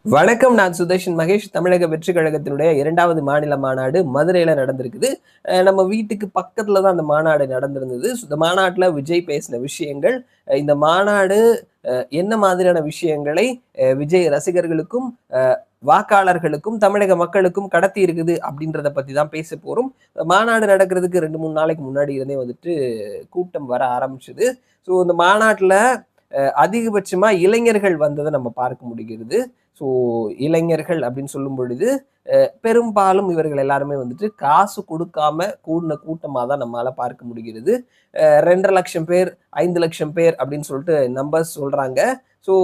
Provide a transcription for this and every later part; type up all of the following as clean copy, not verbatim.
வணக்கம். நான் சுதர்ஷன் மகேஷ். தமிழக வெற்றி கழகத்தினுடைய 2வது மாநில மாநாடு மதுரையில நடந்திருக்குது. நம்ம வீட்டுக்கு பக்கத்துல தான் அந்த மாநாடு நடந்திருந்தது. இந்த மாநாட்டுல விஜய் பேசின விஷயங்கள், இந்த மாநாடு என்ன மாதிரியான விஷயங்களை விஜய் ரசிகர்களுக்கும், வாக்காளர்களுக்கும், தமிழக மக்களுக்கும் கடத்தி இருக்குது அப்படின்றத பத்தி தான் பேச போறோம். மாநாடு நடக்கிறதுக்கு 2, 3 நாளைக்கு முன்னாடி இருந்தே வந்துட்டு கூட்டம் வர ஆரம்பிச்சது. ஸோ இந்த மாநாட்டுல அதிகபட்சமா இளைஞர்கள் வந்ததை நம்ம பார்க்க முடிகிறது. ஸோ இளைஞர்கள் அப்படின்னு சொல்லும் பொழுது பெரும்பாலும் இவர்கள் எல்லாருமே வந்துட்டு காசு கொடுக்காம கூடின கூட்டமா தான் நம்மளால பார்க்க முடிகிறது. 2.5 லட்சம் பேர், 5 லட்சம் பேர் அப்படின்னு சொல்லிட்டு நம்பர்ஸ் சொல்றாங்க. ஸோ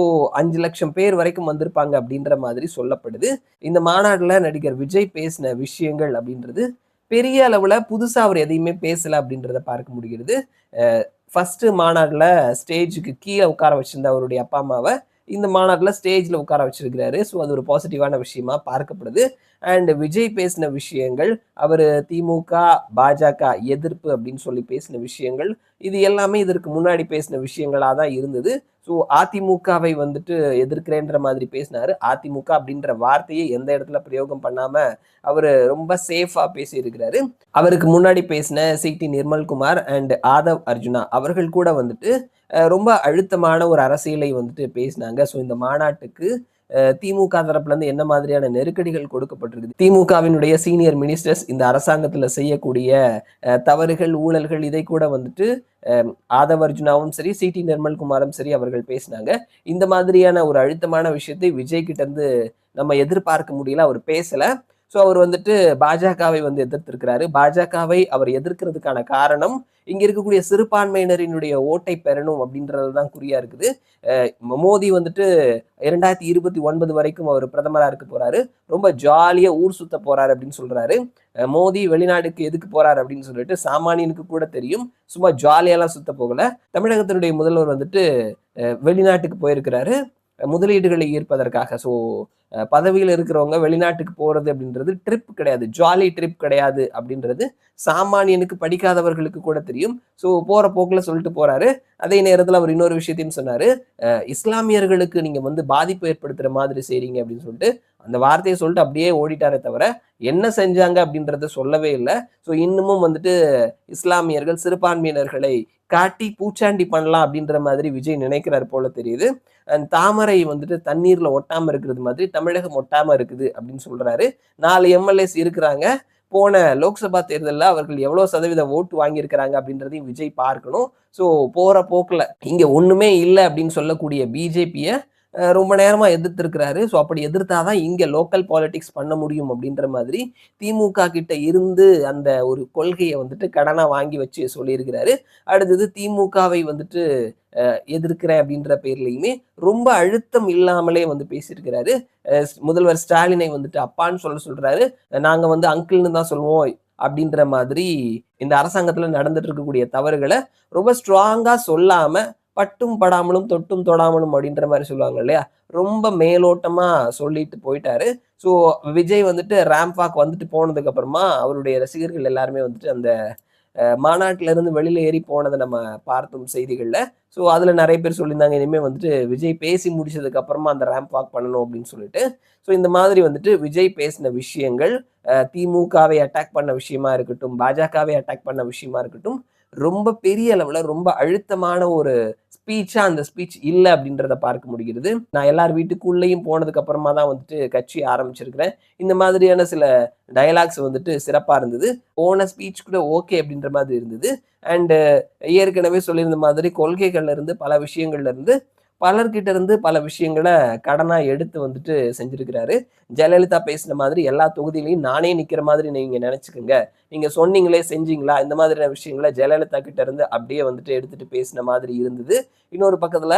5 லட்சம் பேர் வரைக்கும் வந்திருப்பாங்க அப்படின்ற மாதிரி சொல்லப்படுது. இந்த மாநாடுல நடிகர் விஜய் பேசின விஷயங்கள் அப்படின்றது பெரிய அளவுல புதுசா அவர் எதையுமே பேசல அப்படின்றத பார்க்க முடிகிறது. ஃபர்ஸ்ட் மாநாடுல ஸ்டேஜுக்கு கீழே உட்கார வச்சிருந்த அவருடைய அப்பா அம்மாவை இந்த மாநாட்டில் ஸ்டேஜில் உட்கார வச்சிருக்கிறாரு. ஸோ அது ஒரு பாசிட்டிவான விஷயமா பார்க்கப்படுது. அண்ட் விஜய் பேசின விஷயங்கள், அவர் திமுக, பாஜக எதிர்ப்பு அப்படின்னு சொல்லி பேசின விஷயங்கள், இது எல்லாமே இதற்கு முன்னாடி பேசின விஷயங்களாக தான் இருந்தது. ஸோ அதிமுகவை வந்துட்டு எதிர்க்கிறேன்ற மாதிரி பேசினாரு. அதிமுக அப்படின்ற வார்த்தையை எந்த இடத்துல பிரயோகம் பண்ணாம அவர் ரொம்ப சேஃபா பேசியிருக்கிறாரு. அவருக்கு முன்னாடி பேசின சிடி நிர்மல்குமார் அண்ட் ஆதவ் அர்ஜுனா அவர்கள் கூட வந்துட்டு ரொம்ப அழுத்தமான ஒரு அரசியலை வந்துட்டு பேசினாங்க. ஸோ இந்த மாநாட்டுக்கு திமுக தரப்புல இருந்து என்ன மாதிரியான நெருக்கடிகள் கொடுக்கப்பட்டிருக்கு, திமுகவினுடைய சீனியர் மினிஸ்டர்ஸ் இந்த அரசாங்கத்துல செய்யக்கூடிய தவறுகள், ஊழல்கள், இதை கூட வந்துட்டு ஆதவ் அர்ஜுனாவும் சரி, சிடி நிர்மல்குமாரும் சரி அவர்கள் பேசினாங்க. இந்த மாதிரியான ஒரு அழுத்தமான விஷயத்தை விஜய் கிட்ட இருந்து நம்ம எதிர்பார்க்க முடியல. அவர் பேசல. ஸோ அவர் வந்துட்டு பாஜகவை வந்து எதிர்த்திருக்கிறாரு. பாஜகவை அவர் எதிர்க்கிறதுக்கான காரணம் இங்க இருக்கக்கூடிய சிறுபான்மையினரினுடைய ஓட்டை பெறணும் அப்படின்றது தான் குறியா இருக்குது. மோடி வந்துட்டு 2029 வரைக்கும் அவர் பிரதமரா இருக்க போறாரு. ரொம்ப ஜாலியா ஊர் சுத்த போறாரு அப்படின்னு சொல்றாரு. மோடி வெளிநாட்டுக்கு எதுக்கு போறாரு அப்படின்னு சொல்லிட்டு சாமானியனுக்கு கூட தெரியும். சும்மா ஜாலியெல்லாம் சுத்த போகல. தமிழகத்தினுடைய முதல்வர் வந்துட்டு வெளிநாட்டுக்கு போயிருக்கிறாரு முதலீடுகளை ஈர்ப்பதற்காக. ஸோ பதவியில் இருக்கிறவங்க வெளிநாட்டுக்கு போறது அப்படின்றது ட்ரிப் கிடையாது, ஜாலி ட்ரிப் கிடையாது அப்படின்றது சாமானியனுக்கு, படிக்காதவர்களுக்கு கூட தெரியும். ஸோ போற போக்குல சொல்லிட்டு போறாரு. அதே நேரத்தில் அவர் இன்னொரு விஷயத்தையும் சொன்னாரு, இஸ்லாமியர்களுக்கு நீங்க வந்து பாதிப்பு ஏற்படுத்துற மாதிரி செய்றீங்க அப்படின்னு சொல்லிட்டு அந்த வார்த்தையை சொல்லிட்டு அப்படியே ஓடிட்டாரே தவிர என்ன செஞ்சாங்க அப்படின்றத சொல்லவே இல்லை. ஸோ இன்னமும் வந்துட்டு இஸ்லாமியர்கள், சிறுபான்மையினர்களை காட்டி பூச்சாண்டி பண்ணலாம் அப்படின்ற மாதிரி விஜய் நினைக்கிறார் போல தெரியுது. அண்ட் தாமரை வந்துட்டு தண்ணீர்ல ஒட்டாம இருக்கிறது மாதிரி தமிழகம் ஒட்டாம இருக்குது அப்படின்னு சொல்றாரு. 4 எம்எல்ஏஸ் இருக்கிறாங்க. போன லோக்சபா தேர்தலில் அவர்கள் எவ்வளவு சதவீத ஓட்டு வாங்கியிருக்கிறாங்க அப்படின்றதையும் விஜய் பார்க்கணும். ஸோ போற போக்குல இங்க ஒண்ணுமே இல்லை அப்படின்னு சொல்லக்கூடிய பிஜேபியை ரொம்ப நேரமா எதிர்த்திருக்கிறாரு. ஸோ அப்படி எதிர்த்தாதான் இங்க லோக்கல் பாலிடிக்ஸ் பண்ண முடியும் அப்படின்ற மாதிரி திமுக கிட்ட இருந்து அந்த ஒரு கொள்கையை வந்துட்டு கடனா வாங்கி வச்சு சொல்லியிருக்கிறாரு. அடுத்தது திமுகவை வந்துட்டு எதிர்க்கிறேன் அப்படின்ற பேர்லையுமே ரொம்ப அழுத்தம் இல்லாமலே வந்து பேசியிருக்கிறாரு. முதல்வர் ஸ்டாலினை வந்துட்டு அப்பான்னு சொல்றாரு. நாங்க வந்து அங்கிள்னு தான் சொல்லுவோம் அப்படின்ற மாதிரி இந்த அரசாங்கத்துல நடந்துட்டு இருக்கக்கூடிய தவறுகளை ரொம்ப ஸ்ட்ராங்கா சொல்லாம, பட்டும் படாமலும் தொட்டும் தொடாமலும் அப்படின்ற மாதிரி சொல்லுவாங்க இல்லையா, ரொம்ப மேலோட்டமா சொல்லிட்டு போயிட்டாரு. ஸோ விஜய் வந்துட்டு ரேம்ப் வாக் வந்துட்டு போனதுக்கு அப்புறமா அவருடைய ரசிகர்கள் எல்லாருமே வந்துட்டு அந்த மாநாட்டில இருந்து வெளியில ஏறி போனதை நம்ம பார்த்தோம் செய்திகள்ல. ஸோ அதுல நிறைய பேர் சொல்லியிருந்தாங்க, இனிமே வந்துட்டு விஜய் பேசி முடிச்சதுக்கு அப்புறமா அந்த ரேம்ப் வாக் பண்ணணும் அப்படின்னு சொல்லிட்டு. ஸோ இந்த மாதிரி வந்துட்டு விஜய் பேசின விஷயங்கள், திமுகவை அட்டாக் பண்ண விஷயமா இருக்கட்டும், பாஜகவை அட்டாக் பண்ண விஷயமா இருக்கட்டும், ரொம்ப பெரிய அளவுல ரொம்ப அழுத்தமான ஒரு ஸ்பீச்சா அந்த ஸ்பீச் இல்லை அப்படின்றத பார்க்க முடிகிறது. நான் எல்லார் வீட்டுக்குள்ளேயும் போனதுக்கு அப்புறமா தான் வந்துட்டு கட்சி ஆரம்பிச்சிருக்கிறேன். இந்த மாதிரியான சில டயலாக்ஸ் வந்துட்டு சிறப்பா இருந்தது. போன ஸ்பீச் கூட ஓகே அப்படின்ற மாதிரி இருந்தது. அண்ட் ஏற்கனவே சொல்லியிருந்த மாதிரி கொள்கைகள்ல இருந்து, பல விஷயங்கள்ல இருந்து, பலர்கிட்ட இருந்து பல விஷயங்களை கடனா எடுத்து வந்துட்டு செஞ்சிருக்கிறாரு. ஜெயலலிதா பேசின மாதிரி எல்லா தொகுதியிலையும் நானே நிக்கிற மாதிரி நீங்க நினைச்சுக்கோங்க, நீங்க சொன்னீங்களே செஞ்சீங்களா, இந்த மாதிரியான விஷயங்களை ஜெயலலிதா கிட்ட இருந்து அப்படியே வந்துட்டு எடுத்துட்டு பேசின மாதிரி இருந்தது. இன்னொரு பக்கத்துல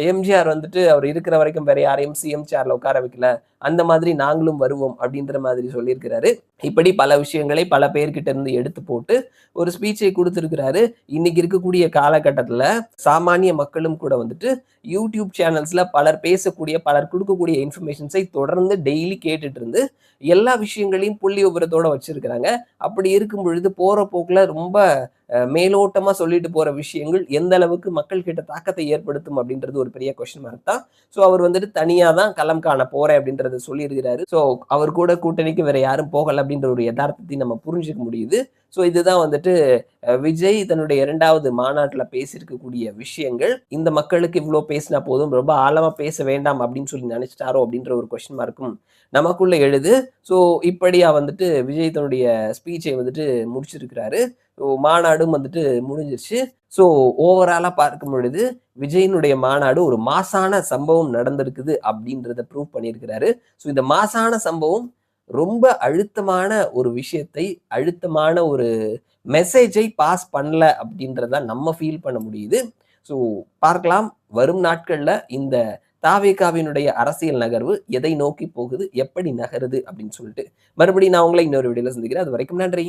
எம்ஜிஆர் வந்துட்டு அவர் இருக்கிற வரைக்கும் வேற யாரையும் சிஎம் சேர்ல உட்கார வைக்கல, அந்த மாதிரி நாங்களும் வருவோம் அப்படின்ற மாதிரி சொல்லியிருக்கிறாரு. இப்படி பல விஷயங்களை பல பேர்கிட்ட இருந்து எடுத்து போட்டு ஒரு ஸ்பீச்சை கொடுத்திருக்கிறாரு. இன்னைக்கு இருக்கக்கூடிய காலகட்டத்துல சாமானிய மக்களும் கூட வந்துட்டு யூடியூப் சேனல்ஸ்ல பலர் பேசக்கூடிய, பலர் கொடுக்கக்கூடிய இன்ஃபர்மேஷன்ஸை தொடர்ந்து டெய்லி கேட்டுட்டு இருந்து எல்லா விஷயங்களையும் புள்ளி விவரத்தோட வச்சிருக்கிறாங்க. அப்படி இருக்கும் பொழுது போற போக்குல ரொம்ப மேலோட்டமா சொல்லிட்டு போற விஷயங்கள் எந்த அளவுக்கு மக்கள் கிட்ட தாக்கத்தை ஏற்படுத்தும் அப்படின்றது ஒரு பெரிய கொஸ்டின் மார்க் தான். ஸோ அவர் வந்துட்டு தனியா தான் களம் காண போறேன் அப்படின்றத சொல்லியிருக்கிறாரு. ஸோ அவர் கூட கூட்டணிக்கு வேற யாரும் போகல அப்படின்ற ஒரு யதார்த்தத்தையும் நம்ம புரிஞ்சுக்க முடியுது. ஸோ இதுதான் வந்துட்டு விஜய் தன்னுடைய 2வது மாநாட்டுல பேசியிருக்கக்கூடிய விஷயங்கள். இந்த மக்களுக்கு இவ்ளோ பேசினா போதும், ரொம்ப ஆழமா பேச வேண்டாம் அப்படின்னு சொல்லி நினைச்சிட்டாரோ அப்படின்ற ஒரு கொஸ்டின் மார்க்கும் நமக்குள்ள எழுது. ஸோ இப்படியா வந்துட்டு விஜய் தன்னுடைய ஸ்பீச்சை வந்துட்டு முடிச்சிருக்கிறாரு. ஸோ மாநாடும் வந்துட்டு முடிஞ்சிருச்சு. ஸோ ஓவராலா பார்க்கும் பொழுது விஜயினுடைய மாநாடு ஒரு மாஸான சம்பவம் நடந்திருக்குது அப்படின்றத ப்ரூவ் பண்ணியிருக்கிறாரு. ஸோ இந்த மாஸான சம்பவம் ரொம்ப அழுத்தமான ஒரு விஷயத்தை, அழுத்தமான ஒரு மெசேஜை பாஸ் பண்ணல அப்படின்றத நம்ம ஃபீல் பண்ண முடியுது. ஸோ பார்க்கலாம் வரும் நாட்கள்ல இந்த தாவேகாவினுடைய அரசியல் நகர்வு எதை நோக்கி போகுது, எப்படி நகருது அப்படின்னு சொல்லிட்டு. மறுபடியும் நான் உங்களை இன்னொரு வீடியோல சந்திக்கிறேன். அது வரைக்கும் நன்றி.